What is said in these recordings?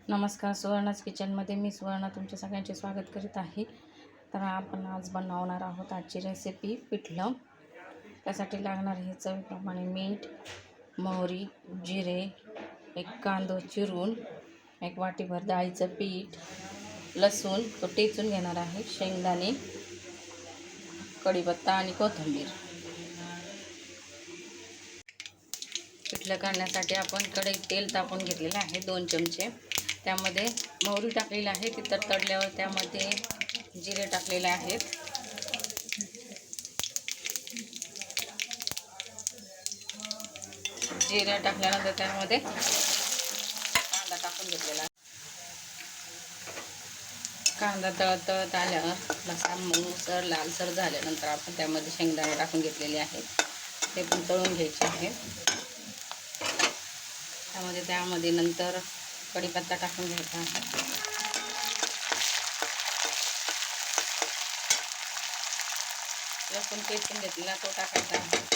नमस्कार, सुवर्णाच किचनमध्ये मी सुवर्णा तुमच्या सगळ्यांचे स्वागत करीत आहे. तर आपण आज बनवणार आहोत आजची रेसिपी पिठलं. त्यासाठी लागणार हे चवीप्रमाणे मीठ, मोहरी, जिरे, एक कांदा चिरून, एक वाटीभर डाळीचं पीठ, लसूण तो टेचून घेणार आहे, शेंगदाणे, कढीपत्ता आणि कोथिंबीर. पिठलं करण्यासाठी आपण कढईत तेल तापवून घेतलेलं आहे 2 चमचे. त्यामध्ये मोहरी टाकलेली आहे, ती तडतडल्यावर त्यामध्ये जिरे टाकलेले आहेत. जिरे टाकल्यानंतर त्यामध्ये कांदा टाकून घेतलेला आहे. कांदा तळत आल्यावर असा मऊसर लालसर झाल्यानंतर आपण त्यामध्ये शेंगदाणे टाकून घेतलेले आहेत, ते पण तळून घ्यायचे आहेत. त्यामध्ये नंतर कढीपत्ता टाकून घ्यायचा आहे. लसूण पेचून घेतलेला तो टाकायचा आहे.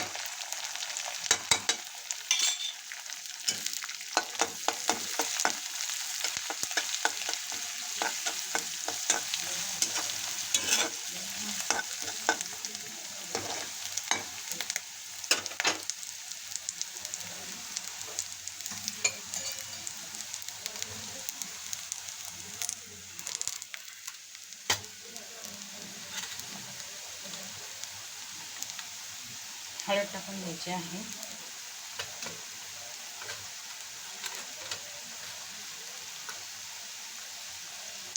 हळद टाकून घ्यायची आहे.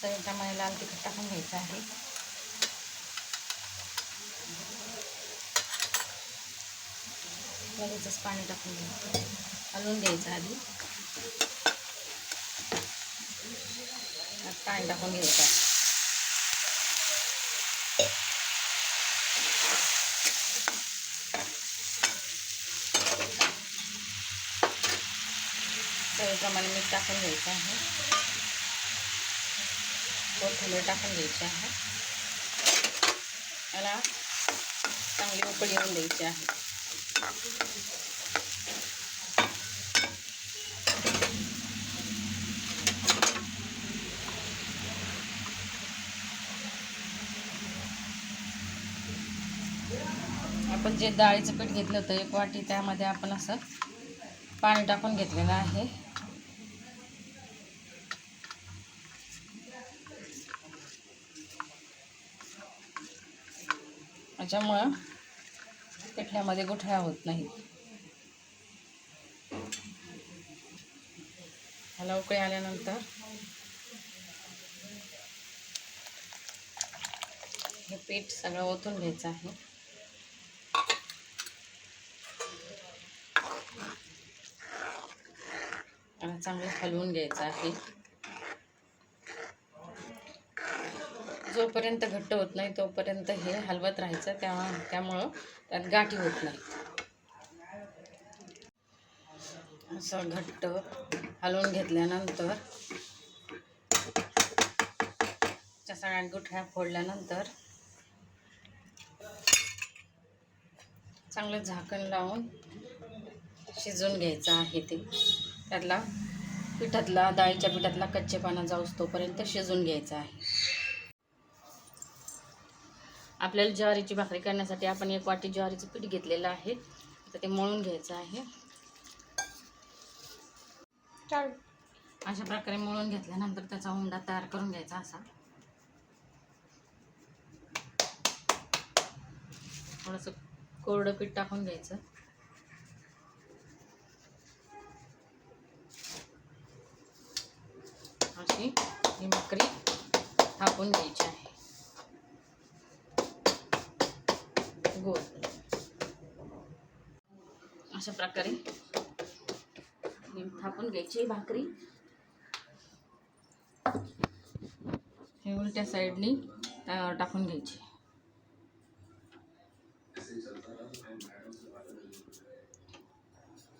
चवीप्रमाणे लाल तिखट टाकून घ्यायचं आहे. लगेचच पाणी टाकून घ्यायचं, हलवून घ्यायचं आधी. पाणी टाकून घ्यायचं. चवीप्रमाणे मीठ टाकून घ्यायचं आहे. कोथिंबीर टाकून घ्यायची आहे. याला चांगली उकळी येऊन द्यायची आहे. आपण जे डाळीचं पीठ घेतलं होतं 1 वाटी, त्यामध्ये आपण असं पाणी टाकून घेतलेलं आहे. त्याच्यामुळं पिठल्यामध्ये गुठळ्या होत नाहीत. ह्याला उकळी आल्यानंतर हे पीठ सगळं ओतून घ्यायचं आहे. आणि चांगलं हलवून घ्यायचं आहे. जोपर्यंत घट्ट होत नाही तोपर्यंत हे हलवत राहायचं. त्यामुळं त्यात गाठी होत नाही. असं घट्ट हलवून घेतल्यानंतर त्या सगळ्या गुठळ्या फोडल्यानंतर चांगलं झाकण लावून शिजवून घ्यायचं आहे. ते त्यातला डाळीच्या पिठातला कच्चेपणा जाऊस तोपर्यंत शिजवून घ्यायचं आहे. आपल्याला ज्वारीची भाकरी करण्यासाठी आपण 1 वाटी ज्वारीचं पीठ घेतलेलं आहे. तर ते मळून घ्यायचं आहे. अशा प्रकारे मळून घेतल्यानंतर त्याचा उंडा तयार करून घ्यायचा. असा थोडंसं कोरडं पीठ टाकून घ्यायचं. अशी ही भाकरी थापून घ्यायची आहे. गोल अशा प्रकारे थापून घ्यायची भाकरी. हे उलट्या साईडनी टाकून घ्यायची.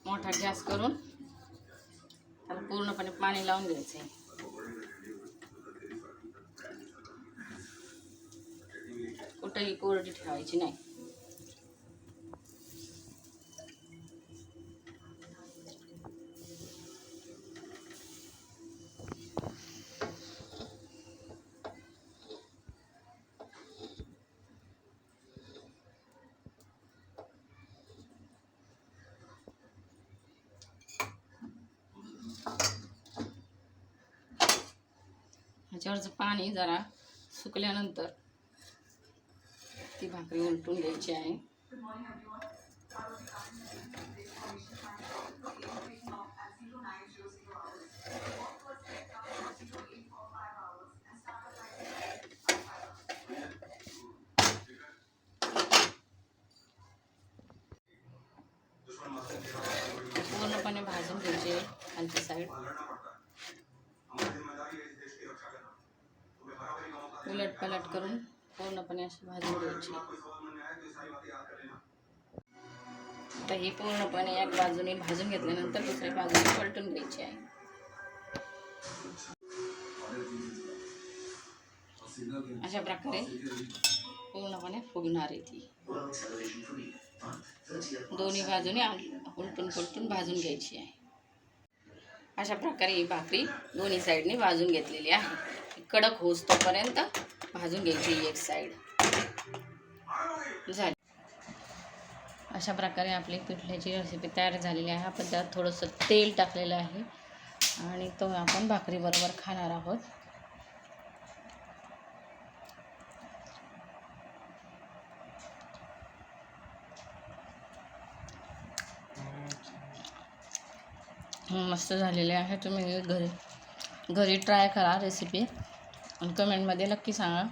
मोठा गॅस करून त्याला पूर्णपणे पाणी लावून घ्यायचं आहे. कुठेही कोरडी ठेवायची नाही. ह्याच्यावरचं पाणी जरा सुकल्यानंतर ती भाकरी उलटून घ्यायची आहे. पूर्णपणे भाजून घ्यायचे खालची साईड. उलट पलट करून पूर्णपणे अशी भाजून घ्यायची. आता ही पूर्णपणे एक बाजूने भाजून घेतल्यानंतर दुसऱ्या बाजूने पलटून घ्यायची आहे. अशा प्रकारे पूर्णपणे फुगणार आहे ती. दोन्ही बाजूने उलटून पलटून भाजून घ्यायची आहे. अशा प्रकारे ही भाकरी दोन्ही साईडने भाजून घेतलेली आहे. कडक होस तोपर्यंत भाजून घ्यायची एक साईड झाली. अशा प्रकारे आपली पिठल्याची रेसिपी तयार झालेली आहे. आपण त्यात थोडंसं तेल टाकलेलं आहे आणि तो आपण भाकरीबरोबर खाणार आहोत. मस्त झालेले आहे. तुम्ही घरी ट्राय करा रेसिपी आणि कमेंटमध्ये नक्की सांगा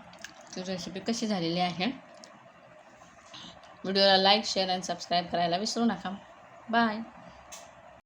की रेसिपी कशी झालेली आहे. व्हिडिओला लाईक शेअर आणि सबस्क्राईब करायला विसरू नका. बाय.